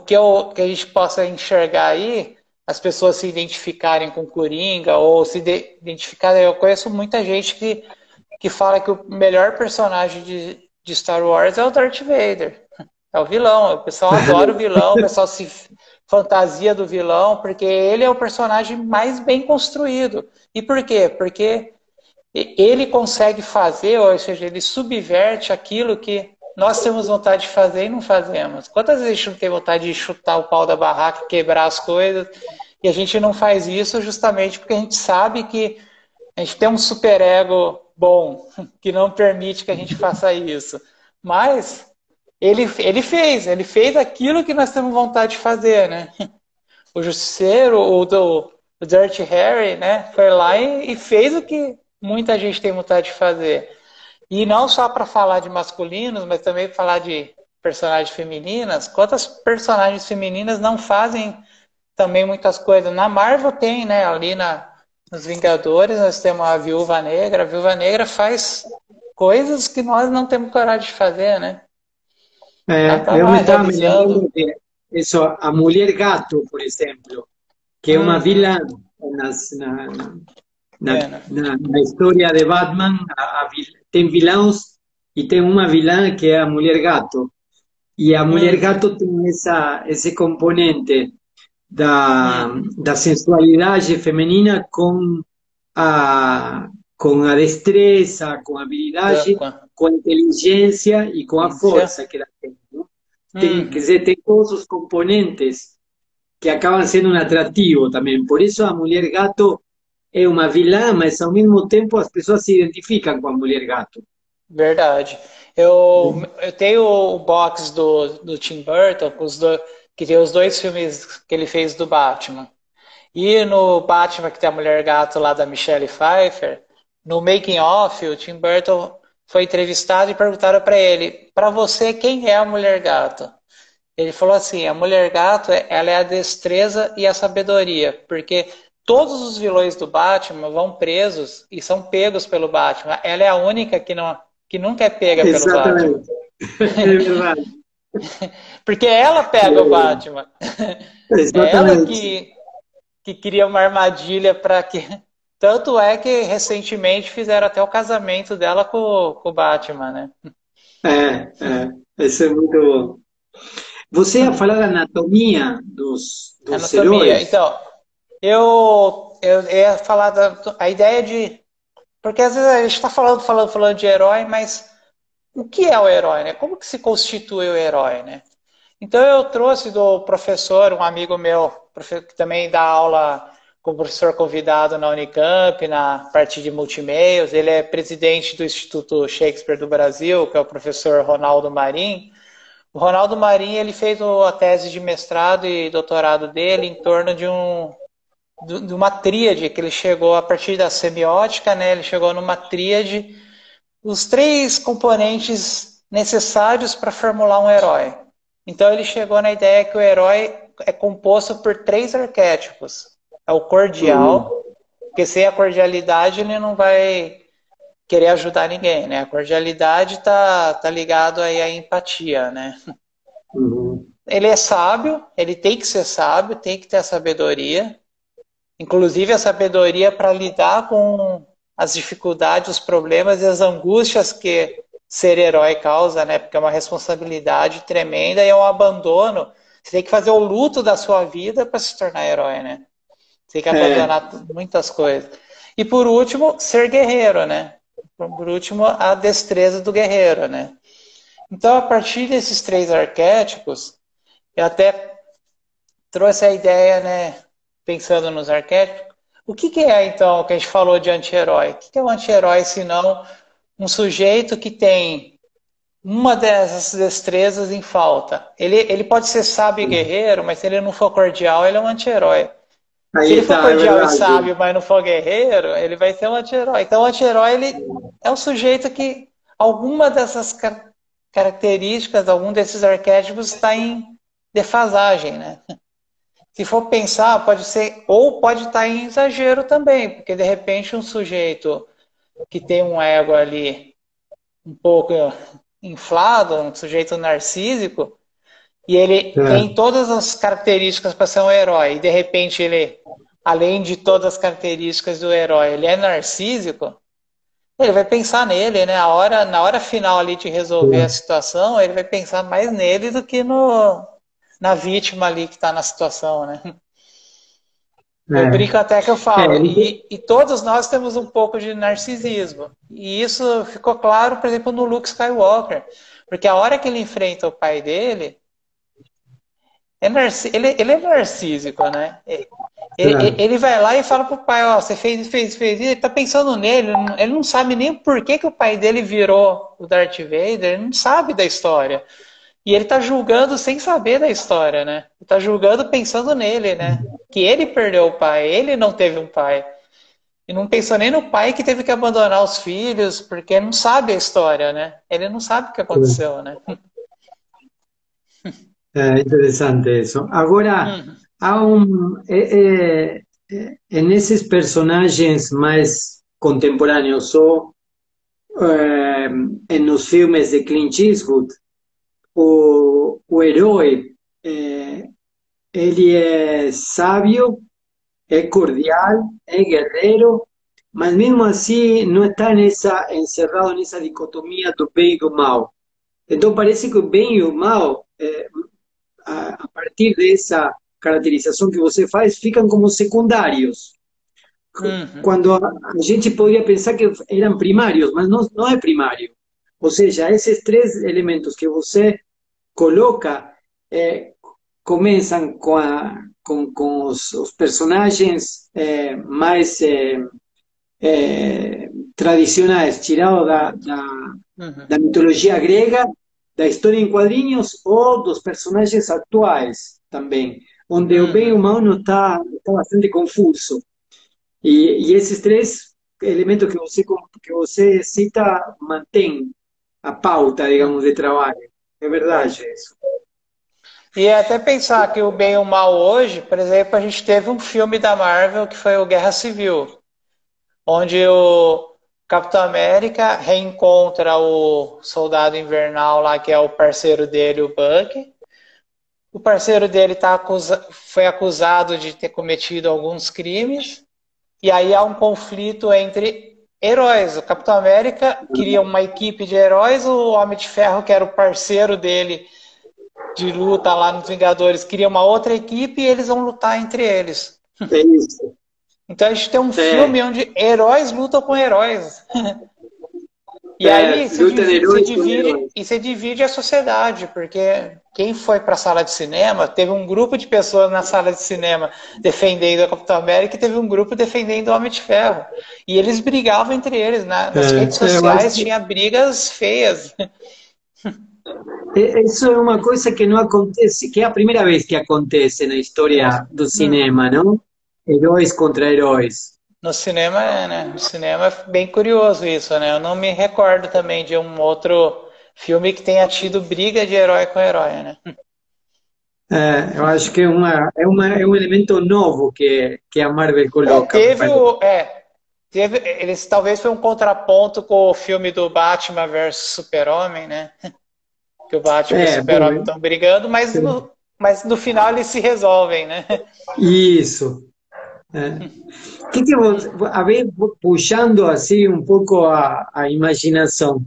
que a gente possa enxergar aí, as pessoas se identificarem com Coringa, ou se identificarem. Eu conheço muita gente que fala que o melhor personagem de Star Wars é o Darth Vader. É o vilão. O pessoal adora o vilão, o pessoal se fantasia do vilão, porque ele é o personagem mais bem construído. E por quê? Porque ele consegue fazer, ou seja, ele subverte aquilo que nós temos vontade de fazer e não fazemos. Quantas vezes a gente não tem vontade de chutar o pau da barraca, quebrar as coisas, e a gente não faz isso justamente porque a gente sabe que a gente tem um superego bom, que não permite que a gente faça isso. Mas ele fez aquilo que nós temos vontade de fazer, né? O Justiceiro, o Dirty Harry, né? Foi lá e fez o que muita gente tem vontade de fazer. E não só para falar de masculinos, mas também para falar de personagens femininas. Quantas personagens femininas não fazem também muitas coisas? Na Marvel tem, né? Ali nos Vingadores nós temos a Viúva Negra. A Viúva Negra faz coisas que nós não temos coragem de fazer, né? Ela tá Eu lá me estava me realizando. lembrando de isso, a Mulher Gato, por exemplo, que é uma Uhum, vilã nas, na, pena. na história de Batman. Tem vilões e tem uma vilã que é a Mulher Gato. E a Mulher Uhum, Gato tem esse componente uhum. da sensualidade feminina a, com a destreza, com a habilidade, com a inteligência e com a força que ela tem. Não? Tem, quer Uhum. dizer, tem todos os componentes que acabam sendo um atrativo também. Por isso a Mulher Gato é uma vilã, mas ao mesmo tempo as pessoas se identificam com a Mulher Gato. Verdade. Eu tenho o box do Tim Burton, que tem os dois filmes que ele fez do Batman. E no Batman, que tem a Mulher Gato lá da Michelle Pfeiffer, no Making of, o Tim Burton foi entrevistado e perguntaram para ele: para você, quem é a Mulher Gato? Ele falou assim: a Mulher Gato, ela é a destreza e a sabedoria, porque todos os vilões do Batman vão presos e são pegos pelo Batman. Ela é a única que nunca é pega pelo Batman. Exatamente. É verdade. Porque ela pega o Batman. É ela Exatamente. que cria uma armadilha para que. Tanto é que recentemente fizeram até o casamento dela com o Batman, né? Isso é muito bom. Você ia falar da anatomia dos Anatomia. heróis. Então, eu ia falar a ideia de. Porque às vezes a gente está falando de herói, mas o que é o herói, né? Como que se constitui o herói, né? Então eu trouxe do professor, um amigo meu, que também dá aula como professor convidado na Unicamp, na parte de multimeios. Ele é presidente do Instituto Shakespeare do Brasil, que é o professor Ronaldo Marim. O Ronaldo Marim, ele fez a tese de mestrado e doutorado dele em torno de uma tríade que ele chegou a partir da semiótica, né? Ele chegou numa tríade, os três componentes necessários para formular um herói. Então ele chegou na ideia que o herói é composto por três arquétipos. É o Uhum, cordial, porque sem a cordialidade ele não vai querer ajudar ninguém, né? A cordialidade tá ligado aí à empatia, né? uhum. ele é sábio, ele tem que ser sábio, tem que ter a sabedoria, inclusive a sabedoria para lidar com as dificuldades, os problemas e as angústias que ser herói causa, né? Porque é uma responsabilidade tremenda e é um abandono. Você tem que fazer o luto da sua vida para se tornar herói, né? Você tem que É, abandonar muitas coisas. E por último, ser guerreiro, né? Por último, a destreza do guerreiro, né? Então, a partir desses três arquétipos, eu até trouxe a ideia, né? Pensando nos arquétipos, o que, que é, então, que a gente falou de anti-herói? O que, que é um anti-herói, se não um sujeito que tem uma dessas destrezas em falta? Ele pode ser sábio e guerreiro, mas se ele não for cordial, ele é um anti-herói. Se ahí ele for está, es cordial e verdad. sábio, mas não for guerreiro, ele vai ser um anti-herói. Então, o anti-herói, ele é um sujeito que alguma dessas características, algum desses arquétipos está em defasagem, né? Se for pensar, pode ser, ou pode estar em exagero também, porque de repente um sujeito que tem um ego ali um pouco inflado, um sujeito narcísico, e ele Claro, tem todas as características para ser um herói, e de repente ele, além de todas as características do herói, ele é narcísico, ele vai pensar nele, né? Na hora final ali de resolver a claro. situação, ele vai pensar mais nele do que no, na vítima ali que está na situação, né? Eu Eh, brinco até que eu falo, dice- e todos nós temos um pouco de narcisismo. E isso ficou claro, por exemplo, no Luke Skywalker. Porque a hora que ele enfrenta o pai dele, ele é narcísico, né? claro, Ele vai lá e fala pro pai, ó, você fez, e ele tá pensando nele, ele não sabe nem por que, que o pai dele virou o Darth Vader, ele não sabe da história. E ele tá julgando sem saber da história, né? Ele tá julgando pensando nele, né? Que ele perdeu o pai, ele não teve um pai. E não pensou nem no pai que teve que abandonar os filhos, porque não sabe a história, né? Ele não sabe o que claro. aconteceu, né? Interesante eso. Ahora, Uhum. en esos personajes más contemporáneos o en los filmes de Clint Eastwood, o herói, ele é sábio, é cordial, é guerreiro, mas mesmo assim não está encerrado nessa dicotomia do bem e do mal. Então parece que o bem e o mal, a partir dessa caracterização que você faz, ficam como secundários. Uhum. Quando a gente poderia pensar que eram primários, mas não é primário. Ou seja, esses três elementos que você coloca começam com os personagens mais tradicionais, tirados Uhum. da mitologia grega, da história em quadrinhos ou dos personagens atuais também, onde o bem e o Uhum. mal não está bastante confuso. E esses três elementos que você cita mantém a pauta, digamos, Uhum. de trabalho. É verdade isso. E é até pensar que o bem e o mal hoje, por exemplo, a gente teve um filme da Marvel que foi o Guerra Civil, onde o Capitão América reencontra o Soldado Invernal lá, que é o parceiro dele, o Bucky. O parceiro dele foi acusado de ter cometido alguns crimes, e aí há um conflito entre heróis. O Capitão América queria uma equipe de heróis, o Homem de Ferro, que era o parceiro dele de luta lá nos Vingadores, queria uma outra equipe e eles vão lutar entre eles. É isso. Então a gente tem um filme É, onde heróis lutam com heróis. E aí lutam heróis com heróis. você divide a sociedade, porque quem foi para a sala de cinema, teve um grupo de pessoas na sala de cinema defendendo a Capitão América e teve um grupo defendendo o Homem de Ferro. E eles brigavam entre eles, né? Nas redes Eu acho sociais tinha brigas feias. isso é uma coisa que não acontece, que é a primeira vez que acontece na história do Uhum. cinema, não? Heróis contra heróis. No cinema é, né? No cinema é bem curioso isso, né? Eu não me recordo também de um outro filme que tenha tido briga de herói com herói, né? Eu acho que é um elemento novo que a Marvel É, coloca, me teve parece. o. É, teve. Eles talvez foi um contraponto com o filme do Batman versus Super-Homem, né? Que o Batman e o Bom, Super-Homem estão brigando, mas sim. mas no final eles se resolvem, né? Isso. É. Que você, a ver, puxando assim um pouco a imaginação,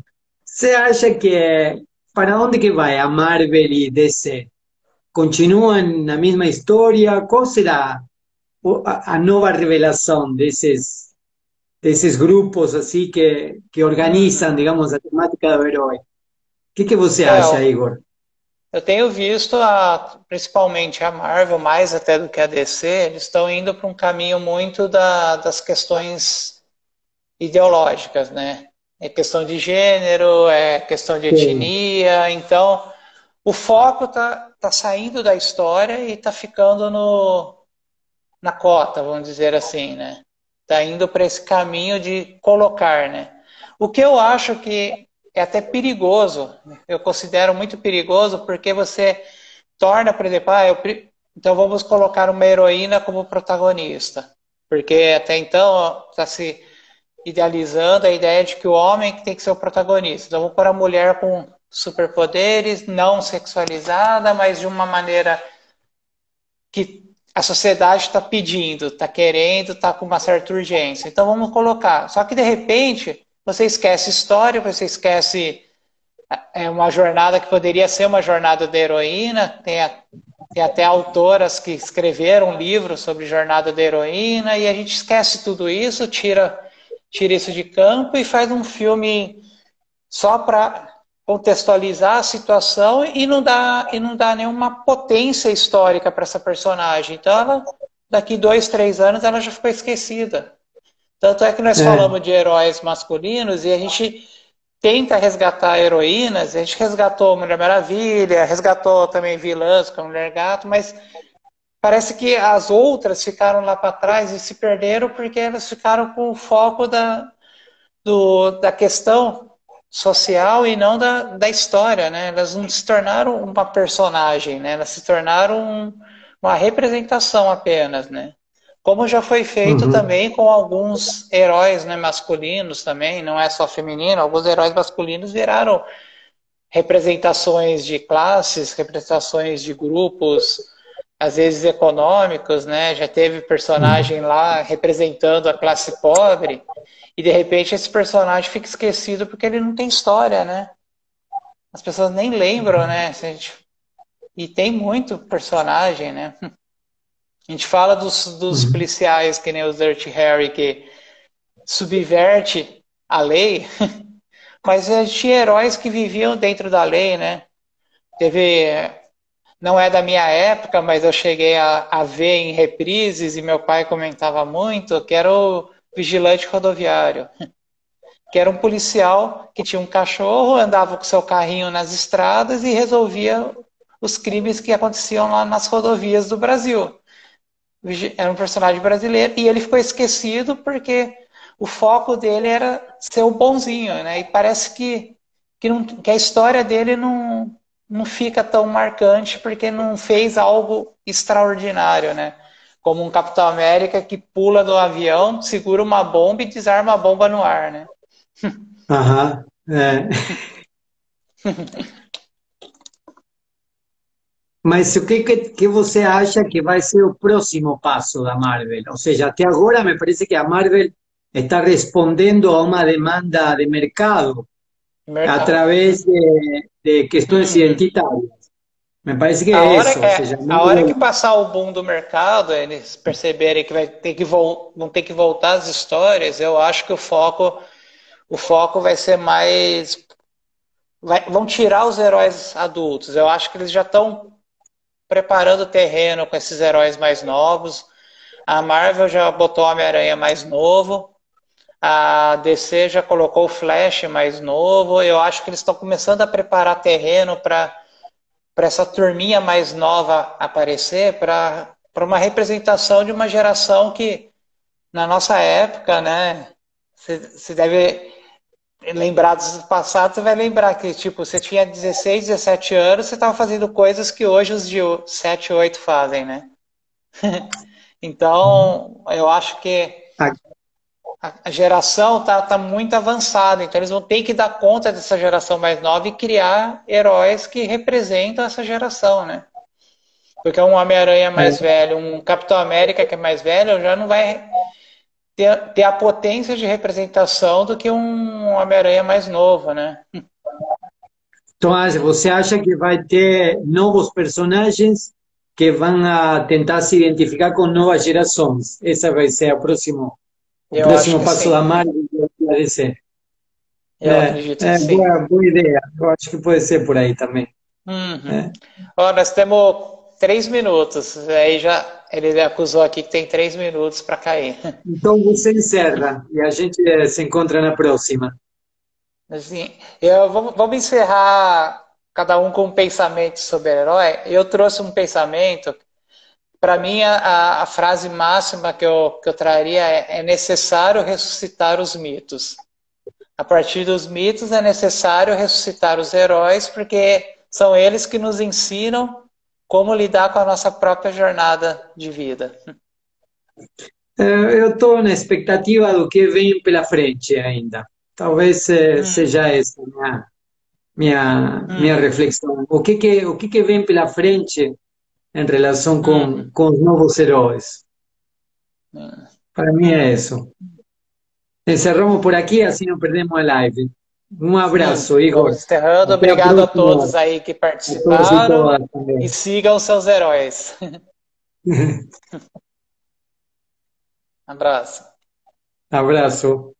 você acha que para onde que vai a Marvel e DC? Continuam na mesma história? Qual será a nova revelação desses grupos assim que organizam, Uhum. digamos, a temática do herói? O que você É, acha, Igor? eu tenho visto, principalmente a Marvel, mais até do que a DC, eles estão indo para um caminho muito das questões ideológicas, né? É questão de gênero, é questão de Sim. etnia, então o foco tá saindo da história e tá ficando na cota, vamos dizer assim, né? Tá indo para esse caminho de colocar, né? O que eu acho que é até perigoso, né? Eu considero muito perigoso porque você torna, por exemplo, então vamos colocar uma heroína como protagonista, porque até então está se idealizando a ideia de que o homem tem que ser o protagonista. Então vamos pôr a mulher com superpoderes, não sexualizada, mas de uma maneira que a sociedade está pedindo, está querendo, está com uma certa urgência. Então vamos colocar. Só que de repente você esquece história, você esquece uma jornada que poderia ser uma jornada da heroína. Tem até autoras que escreveram livros sobre jornada da heroína e a gente esquece tudo isso, tira isso de campo e faz um filme só para contextualizar a situação e não dá nenhuma potência histórica para essa personagem. Então, daqui 2, 3 anos, ela já ficou esquecida. Tanto é que nós É. falamos de heróis masculinos e a gente tenta resgatar heroínas, a gente resgatou Mulher Maravilha, resgatou também vilãs como Mulher Gato, mas parece que as outras ficaram lá para trás e se perderam porque elas ficaram com o foco da questão social e não da história, né? Elas não se tornaram uma personagem, né? Elas se tornaram uma representação apenas, né? Como já foi feito Uhum. também com alguns heróis, né, masculinos também, não é só feminino, alguns heróis masculinos viraram representações de classes, representações de grupos, às vezes econômicos, né? Já teve personagem lá representando a classe pobre, e de repente esse personagem fica esquecido porque ele não tem história, né? As pessoas nem lembram, né? E tem muito personagem, né? A gente fala dos Uhum. policiais, que nem o Dirty Harry, que subverte a lei, mas tinha heróis que viviam dentro da lei, né? Teve, não é da minha época, mas eu cheguei a ver em reprises e meu pai comentava muito, que era o vigilante rodoviário, que era um policial que tinha um cachorro, andava com seu carrinho nas estradas e resolvia os crimes que aconteciam lá nas rodovias do Brasil. Era um personagem brasileiro e ele ficou esquecido porque o foco dele era ser o bonzinho, né? E parece que a história dele não fica tão marcante porque não fez algo extraordinário, né? Como um Capitão América que pula do avião, segura uma bomba e desarma a bomba no ar, né? Ajá. Mas que você acha que vai ser o próximo passo da Marvel? Ou seja, até agora me parece que a Marvel está respondendo a uma demanda de mercado a Mercado. través de questões Uhum. identitárias. Me parece que é isso. Ou seja, a A hora que Marvel. passar o boom do mercado, eles perceberem que vão ter que voltar às histórias, eu acho que o foco vai ser mais. Vão tirar os heróis adultos. Eu acho que eles já estão preparando o terreno com esses heróis mais novos. A Marvel já botou o Homem-Aranha mais novo. A DC já colocou o Flash mais novo. Eu acho que eles estão começando a preparar terreno para essa turminha mais nova aparecer, para uma representação de uma geração que, na nossa época, né, você deve lembrar do passado, você vai lembrar que, tipo, você tinha 16, 17 anos, você estava fazendo coisas que hoje os de 7, 8 fazem, né? Então, eu acho que a geração tá muito avançada, então eles vão ter que dar conta dessa geração mais nova e criar heróis que representam essa geração, né? Porque um Homem-Aranha É. mais velho, um Capitão América que é mais velho, já não vai ter a potência de representação do que um Homem-Aranha mais novo, né? Então, você acha que vai ter novos personagens que vão a tentar se identificar com novas gerações? Esse vai ser o Eu acho próximo que passo da sim. Marvel vai DC. Eu acredito que sim. Boa, boa ideia. Eu acho que pode ser por aí também. Uhum. É. Ó, nós temos 3 minutos. Aí já ele acusou aqui que tem 3 minutos para cair. Então você encerra e a gente se encontra na próxima. Assim, vamos encerrar cada um com um pensamento sobre herói. Eu trouxe um pensamento. Para mim, a frase máxima que eu traria é necessário ressuscitar os mitos. A partir dos mitos é necessário ressuscitar os heróis, porque são eles que nos ensinam como lidar com a nossa própria jornada de vida. Eu estou na expectativa do que vem pela frente ainda. Talvez seja Uhum, essa minha uhum, reflexão. O que vem pela frente em relação uhum, com os novos heróis? Para mim é uhum. isso. Encerramos por aqui, assim não perdemos a live. Um Sim, abraço, Igor. vamos encerrando. Até a Obrigado a próxima, todos aí que a todos e participaram todas e também. sigam seus heróis. Abraço. Abraço.